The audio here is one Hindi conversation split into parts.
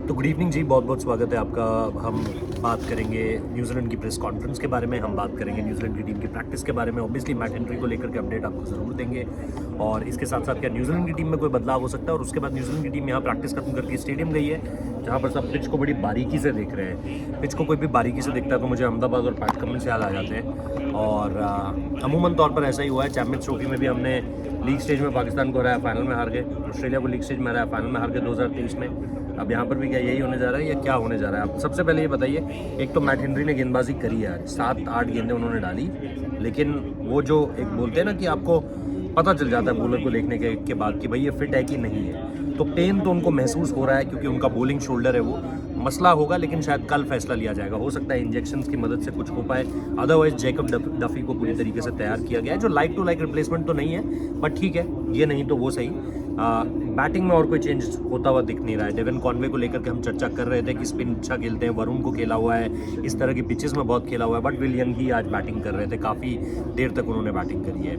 तो गुड इवनिंग जी, बहुत बहुत स्वागत है आपका। हम बात करेंगे न्यूजीलैंड की प्रेस कॉन्फ्रेंस के बारे में, हम बात करेंगे न्यूजीलैंड की टीम की प्रैक्टिस के बारे में। ऑब्वियसली मैट हेनरी को लेकर के अपडेट आपको ज़रूर देंगे, और इसके साथ साथ क्या न्यूजीलैंड की टीम में कोई बदलाव हो सकता है। और उसके बाद न्यूजीलैंड की टीम यहाँ प्रैक्टिस खत्म करके स्टेडियम गई है, जहाँ पर सब पिच को बड़ी बारीकी से देख रहे हैं। पिच को कोई भी बारीकी से देखता है तो मुझे अहमदाबाद और पैट कमिंस याद आ जाते हैं। और अमूमन तौर पर ऐसा ही हुआ है। चैम्पियंस ट्रॉफी में भी हमने लीग स्टेज में पाकिस्तान को हराया, फाइनल में हार गए। ऑस्ट्रेलिया को लीग स्टेज में हराया, फाइनल में हार गए 2023 में। अब यहाँ पर भी क्या यही होने जा रहा है या क्या होने जा रहा है? आप सबसे पहले ये बताइए, एक तो मैट हेनरी ने गेंदबाजी करी है, आज 7-8 गेंदें उन्होंने डाली, लेकिन वो जो एक बोलते हैं ना कि आपको पता चल जाता है बॉलर को देखने के बाद कि भाई ये फिट है कि नहीं है, तो पेन तो उनको महसूस हो रहा है क्योंकि उनका बॉलिंग शोल्डर है, वो मसला होगा। लेकिन शायद कल फैसला लिया जाएगा, हो सकता है इंजेक्शंस की मदद से कुछ हो पाए। अदरवाइज जैकब डफी को पूरी तरीके से तैयार किया गया है, जो लाइक टू लाइक रिप्लेसमेंट तो नहीं है, बट ठीक है, ये नहीं तो वो सही। बैटिंग में और कोई चेंज होता हुआ दिख नहीं रहा है। डेवन कॉनवे को लेकर के हम चर्चा कर रहे थे कि स्पिन अच्छा खेलते हैं, वरुण को खेला हुआ है, इस तरह की पिचेस में बहुत खेला हुआ है, बट विल यंग ही आज बैटिंग कर रहे थे, काफ़ी देर तक उन्होंने बैटिंग करी है।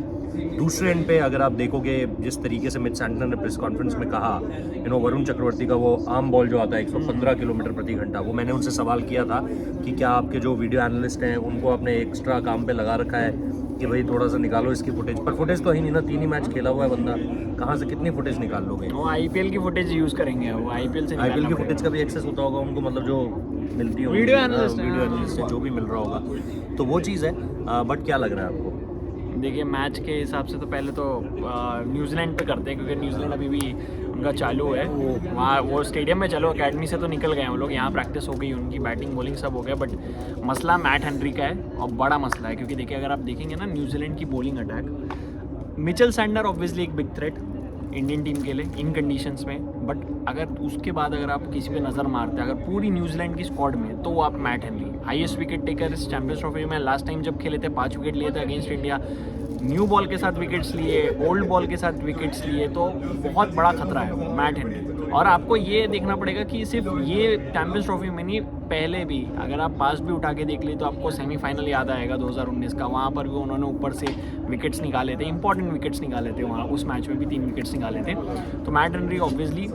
दूसरे एंड पे अगर आप देखोगे, जिस तरीके से मिच सैंटनर ने प्रेस कॉन्फ्रेंस में कहा, वरुण चक्रवर्ती का वो आर्म बॉल जो आता है 115 किलोमीटर प्रति घंटा, वो मैंने उनसे सवाल किया था कि क्या आपके जो वीडियो एनालिस्ट हैं उनको आपने एक्स्ट्रा काम पे लगा रखा है कि भाई थोड़ा सा निकालो इसकी फुटेज, पर फुटेज तो ही नहीं ना, 3 ही मैच खेला हुआ है बंदा, कहाँ से कितनी फुटेज निकाल लोगे? वो आईपीएल की फुटेज यूज़ करेंगे, वो आईपीएल की फुटेज का भी एक्सेस होता होगा उनको, मतलब जो मिलती होगी वीडियो एनालिस्ट से जो भी मिल रहा होगा, तो वो चीज़ है। बट क्या लग रहा है आपको? देखिए, मैच के हिसाब से तो पहले तो न्यूजीलैंड पे करते हैं, क्योंकि न्यूजीलैंड अभी भी उनका चालू है। वहाँ वो स्टेडियम में, चलो अकेडमी से तो निकल गए हैं वो लोग, यहाँ प्रैक्टिस हो गई उनकी, बैटिंग बॉलिंग सब हो गया, बट मसला मैट हेनरी का है और बड़ा मसला है। क्योंकि देखिए, अगर आप देखेंगे ना न्यूजीलैंड की bowling attack, Mitchell Santner obviously एक बिग थ्रेट इंडियन टीम के लिए इन कंडीशंस में, बट अगर उसके बाद अगर आप किसी पे नज़र मारते हैं, अगर पूरी न्यूजीलैंड की स्क्वाड में, तो वो आप Matt Henry, highest wicket taker इस चैंपियंस ट्रॉफी में। लास्ट टाइम जब खेले थे 5 विकेट लिए थे अगेंस्ट इंडिया, न्यू बॉल के साथ विकेट्स लिए, ओल्ड बॉल के साथ विकेट्स लिए, तो बहुत बड़ा खतरा है मैट हेनरी। और आपको ये देखना पड़ेगा कि सिर्फ ये चैंपियंस ट्रॉफी में नहीं, पहले भी अगर आप पास भी उठा के देख ली तो आपको सेमीफाइनल याद आएगा 2019 का, वहाँ पर भी उन्होंने ऊपर से विकेट्स निकाले थे, इंपॉर्टेंट विकेट्स निकाले थे वहाँ, उस मैच में भी 3 विकेट्स निकाले थे। तो मैट हेनरी ऑब्वियसली,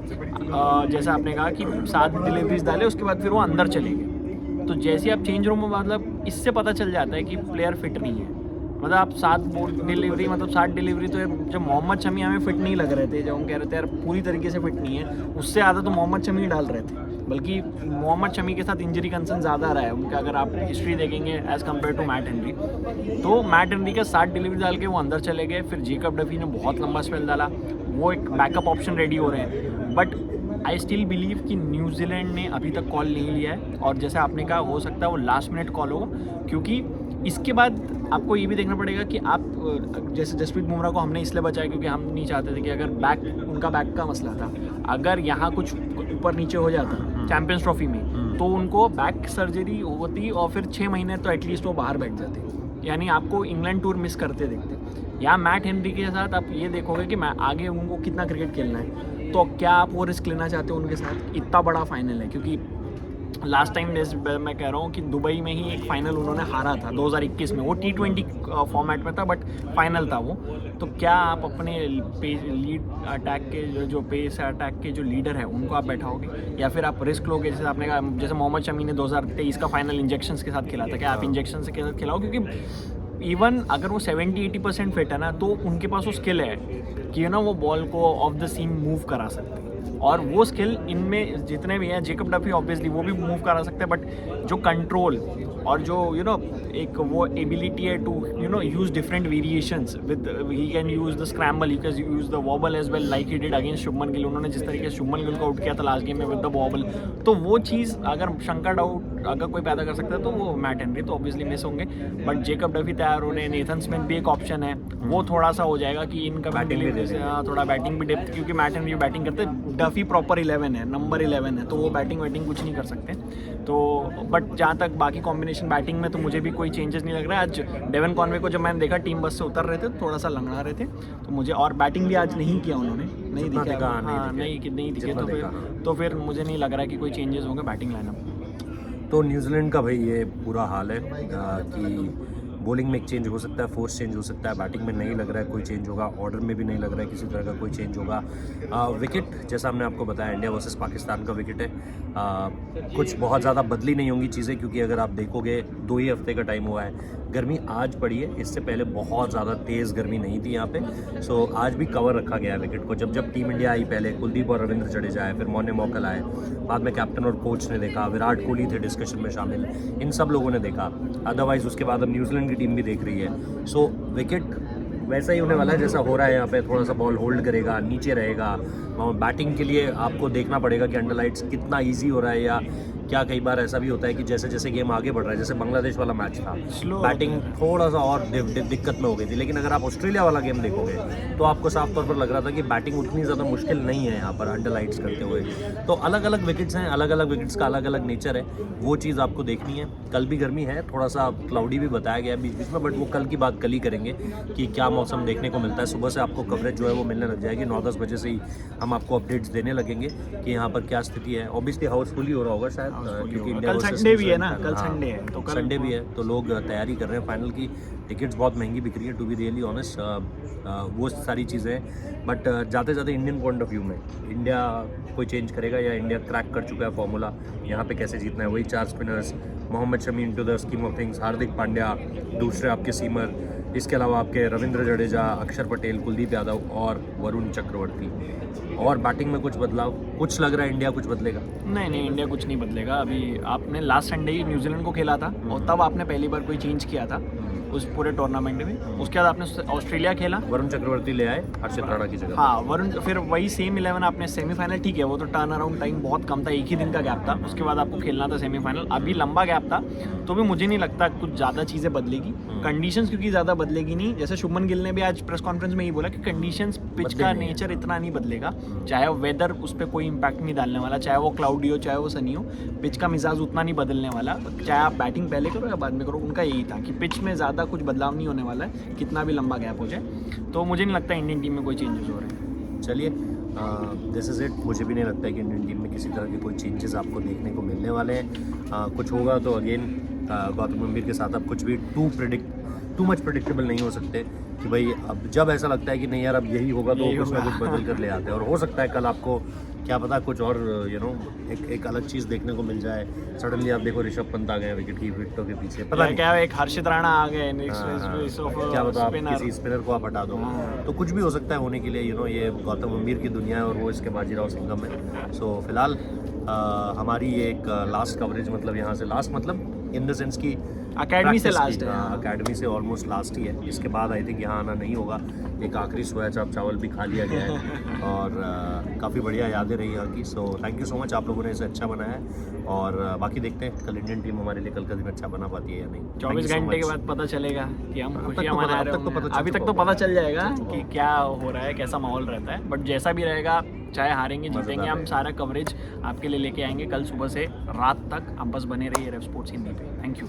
जैसा आपने कहा कि 7 डिलीवरीज डाले, उसके बाद फिर वो अंदर चले गए, तो जैसे आप चेंज रूम में, मतलब इससे पता चल जाता है कि प्लेयर फिट नहीं है। मतलब आप 7 डिलीवरी, मतलब 7 डिलीवरी, तो जब मोहम्मद शमी हमें फिट नहीं लग रहे थे, जब हम कह रहे थे यार पूरी तरीके से फिट नहीं है, उससे ज़्यादा तो मोहम्मद शमी डाल रहे थे, बल्कि मोहम्मद शमी के साथ इंजरी कंसर्न ज़्यादा रहा है उनका, अगर आप हिस्ट्री देखेंगे as compared to Matt Henry. तो मैट हेनरी का 7 डिलीवरी डाल के वो अंदर चले गए, फिर जैकब डफी ने बहुत लंबा स्पेल डाला, वो एक बैकअप ऑप्शन रेडी हो रहे हैं। बट आई स्टिल बिलीव कि न्यूजीलैंड ने अभी तक कॉल नहीं लिया है, और जैसे आपने कहा, हो सकता है वो लास्ट मिनट कॉल होगा, क्योंकि इसके बाद आपको ये भी देखना पड़ेगा कि आप, जैसे जसप्रीत बुमराह को हमने इसलिए बचाया क्योंकि हम नहीं चाहते थे कि अगर उनका बैक का मसला था, अगर यहाँ कुछ ऊपर नीचे हो जाता चैंपियंस ट्रॉफी में, तो उनको बैक सर्जरी होती और फिर 6 महीने तो एटलीस्ट वो बाहर बैठ जाते, यानी आपको इंग्लैंड टूर मिस करते देखते। यहाँ मैट हेनरी के साथ आप ये देखोगे कि मैं आगे उनको कितना क्रिकेट खेलना है, तो क्या आप वो रिस्क लेना चाहते हो उनके साथ? इतना बड़ा फाइनल है, क्योंकि लास्ट टाइम मैं कह रहा हूँ कि दुबई में ही एक फ़ाइनल उन्होंने हारा था 2021 में, वो T20 फॉर्मेट में था, बट फाइनल था वो। तो क्या आप अपने लीड अटैक के जो पेस अटैक के जो लीडर है उनको आप बैठाओगे, या फिर आप रिस्क लोगे? जैसे आपने कहा, जैसे मोहम्मद शमी ने 2023 का फाइनल इंजेक्शंस के साथ खेला था, क्या आप इंजेक्शन के साथ खिलाओ? क्योंकि इवन अगर वो 70-80% फिट है ना, तो उनके पास वो स्किल है कि वो बॉल को ऑफ द सीम मूव करा सकते हैं, और वो स्किल इनमें जितने भी हैं, जैकब डफी ऑब्वियसली वो भी मूव करा सकते हैं, बट जो कंट्रोल और जो एक वो एबिलिटी है to use different variations with, he can use the scramble, he can use the wobble as well, like he did against Shubman Gill. उन्होंने जिस तरीके से शुभमन गिल को आउट किया था लास्ट गेम में विद द वॉबल, तो वो चीज़ अगर शंका डाउट अगर कोई पैदा कर सकता है तो वो मैट हेनरी तो ऑब्वियसली मिस होंगे, बट जैकब डफी तैयार हो रहे हैं, नेथन स्मिथ भी एक ऑप्शन है, वो थोड़ा सा हो जाएगा कि इनका बैटिंग से थोड़ा बैटिंग भी डेप्थ, क्योंकि मैट हेनरी बैटिंग करते, डफी प्रॉपर 11 है, नंबर 11 है, तो वो बैटिंग कुछ नहीं कर सकते। तो बट जहाँ तक बाकी कॉम्बिनेशन बैटिंग में, तो मुझे भी कोई चेंजेस नहीं लग रहा है। आज डेवन कॉनवे को जब मैंने देखा टीम बस से उतर रहे थे, थोड़ा सा लंगड़ा रहे थे, तो मुझे, और बैटिंग भी आज नहीं किया उन्होंने, नहीं दिखा, हाँ नहीं दिखे, तो फिर मुझे नहीं लग रहा है कि कोई चेंजेस होंगे बैटिंग लाइनअप। तो न्यूजीलैंड का भाई ये पूरा हाल है कि बॉलिंग में एक चेंज हो सकता है, फोर्स चेंज हो सकता है, बैटिंग में नहीं लग रहा है कोई चेंज होगा, ऑर्डर में भी नहीं लग रहा है किसी तरह का कोई चेंज होगा। विकेट जैसा हमने आपको बताया इंडिया वर्सेस पाकिस्तान का विकेट है। कुछ बहुत ज़्यादा बदली नहीं होंगी चीज़ें, क्योंकि अगर आप देखोगे 2 ही हफ्ते का टाइम हुआ है, गर्मी आज पड़ी है, इससे पहले बहुत ज़्यादा तेज़ गर्मी नहीं थी यहाँ पे। सो आज भी कवर रखा गया है विकेट को। जब टीम इंडिया आई, पहले कुलदीप और रविंद्र जडेजा आए, फिर मौन्य मौकल आए, बाद में कैप्टन और कोच ने देखा, विराट कोहली थे डिस्कशन में शामिल, इन सब लोगों ने देखा। अदरवाइज़ उसके बाद अब न्यूजीलैंड की टीम भी देख रही है। सो विकेट वैसा ही होने वाला है जैसा हो रहा है यहाँ पे, थोड़ा सा बॉल होल्ड करेगा, नीचे रहेगा। बैटिंग के लिए आपको देखना पड़ेगा कि अंडर लाइट्स कितना ईजी हो रहा है, या क्या कई बार ऐसा भी होता है कि जैसे जैसे गेम आगे बढ़ रहा है, जैसे बांग्लादेश वाला मैच था, बैटिंग थोड़ा सा और दिक्कत में हो गई थी। लेकिन अगर आप ऑस्ट्रेलिया वाला गेम देखोगे तो आपको साफ तौर पर लग रहा था कि बैटिंग उतनी ज़्यादा मुश्किल नहीं है यहाँ पर अंडर लाइट्स करते हुए। तो अलग अलग विकेट्स हैं, अलग अलग विकेट्स का अलग अलग नेचर है, वो चीज़ आपको देखनी है। कल भी गर्मी है, थोड़ा सा क्लाउडी भी बताया गया है बीच बीच में, बट वो कल की बात कल ही करेंगे कि क्या मौसम देखने को मिलता है। सुबह से आपको कवरेज जो है वो मिलने लग जाएगी, 9-10 बजे से ही हम आपको अपडेट्स देने लगेंगे कि यहाँ पर क्या स्थिति है। ऑब्वियसली हाउसफुल ही हो रहा होगा शायद, क्योंकि इंडिया कल संडे भी है ना, कल संडे है, तो कल संडे भी है, तो लोग तैयारी कर रहे हैं फाइनल की। टिकट्स बहुत महंगी बिक रही है, टू बी रियली ऑनेस्ट, वो सारी चीज़ें हैं। बट जाते जाते इंडियन पॉइंट ऑफ व्यू में इंडिया कोई चेंज करेगा, या इंडिया क्रैक कर चुका है फॉर्मूला, यहाँ पे कैसे जीतना है, वही 4 spinners, Mohammed Shami into the scheme of things, Hardik Pandya, दूसरे आपके सीमर, इसके अलावा आपके रविंद्र जडेजा, अक्षर पटेल, कुलदीप यादव और वरुण चक्रवर्ती। और बैटिंग में कुछ बदलाव, कुछ लग रहा है इंडिया कुछ बदलेगा? नहीं, इंडिया कुछ नहीं बदलेगा। अभी आपने लास्ट संडे ही न्यूजीलैंड को खेला था और तब आपने पहली बार कोई चेंज किया था उस पूरे टूर्नामेंट में। उसके बाद आपने ऑस्ट्रेलिया खेला, वरुण चक्रवर्ती ले आए हर्षित राणा की जगह। हाँ वरुण, फिर वही सेम 11 आपने सेमीफाइनल, ठीक है वो तो टर्न अराउंड टाइम बहुत कम था, एक ही दिन का गैप था, उसके बाद आपको खेलना था सेमीफाइनल, अभी लंबा गैप था, तो भी मुझे नहीं लगता कुछ ज़्यादा चीज़ें बदलेगी। कंडीशंस क्योंकि ज़्यादा बदलेगी नहीं, जैसे शुभमन गिल ने भी आज प्रेस कॉन्फ्रेंस में ही बोला कि कंडीशंस, पिच का नेचर इतना नहीं बदलेगा, चाहे वेदर उस पर कोई इम्पैक्ट नहीं डालने वाला, चाहे वो क्लाउडी हो चाहे वो सनी हो, पिच का मिजाज उतना नहीं बदलने वाला, चाहे आप बैटिंग पहले करो या बाद में करो। उनका यही था कि पिच में ज़्यादा कुछ बदलाव नहीं होने वाला है, कितना भी लंबा गैप हो जाए। तो मुझे नहीं लगता इंडियन टीम में कोई चेंजेस हो रहे हैं। चलिए, दिस इज़ इट। मुझे भी नहीं लगता है कि इंडियन टीम में किसी तरह के कोई चेंजेस आपको देखने को मिलने वाले हैं। कुछ होगा तो अगेन गौतम गंभीर के साथ आप कुछ भी टू मच प्रेडिक्टेबल नहीं हो सकते कि भाई अब जब ऐसा लगता है कि नहीं यार अब यही होगा तो कुछ ना कुछ बदल कर ले आते हैं। और हो सकता है कल आपको क्या पता कुछ और एक अलग चीज़ देखने को मिल जाए। सडनली आप देखो ऋषभ पंत आ गए विकेट की विकेटों के पीछे, पता नहीं क्या एक हर्षित राणा आ गए, क्या पता आप किसी स्पिनर को आप हटा दो, तो कुछ भी हो सकता है होने के लिए। ये गौतम गंभीर की दुनिया है और वो इसके बाजीराव सिंघम है। सो फिलहाल हमारी ये एक लास्ट कवरेज, मतलब यहाँ से लास्ट मतलब इन द सेंस की अकेडमी से लास्ट है, अकेडमी से ऑलमोस्ट लास्ट ही है। इसके बाद आई थिंक यहाँ आना नहीं होगा। एक आखिरी सोया चाप चावल भी खा लिया गया है और काफ़ी बढ़िया यादें रही यहाँ की। So thank you so much, आप लोगों ने इसे अच्छा बनाया है। और बाकी देखते हैं कल इंडियन टीम हमारे लिए कल का दिन अच्छा बना पाती है या नहीं। 24 घंटे के बाद पता चलेगा कि हम खुशियाँ मना रहे हैं। अभी तक तो पता चल जाएगा कि क्या हो रहा है, कैसा माहौल रहता है। बट जैसा भी रहेगा, चाहे हारेंगे जीतेंगे, हम सारा कवरेज आपके लिए लेके आएंगे कल सुबह से रात तक। आप बस बने रहिए रेव स्पोर्ट्स हिंदी पे। Thank you.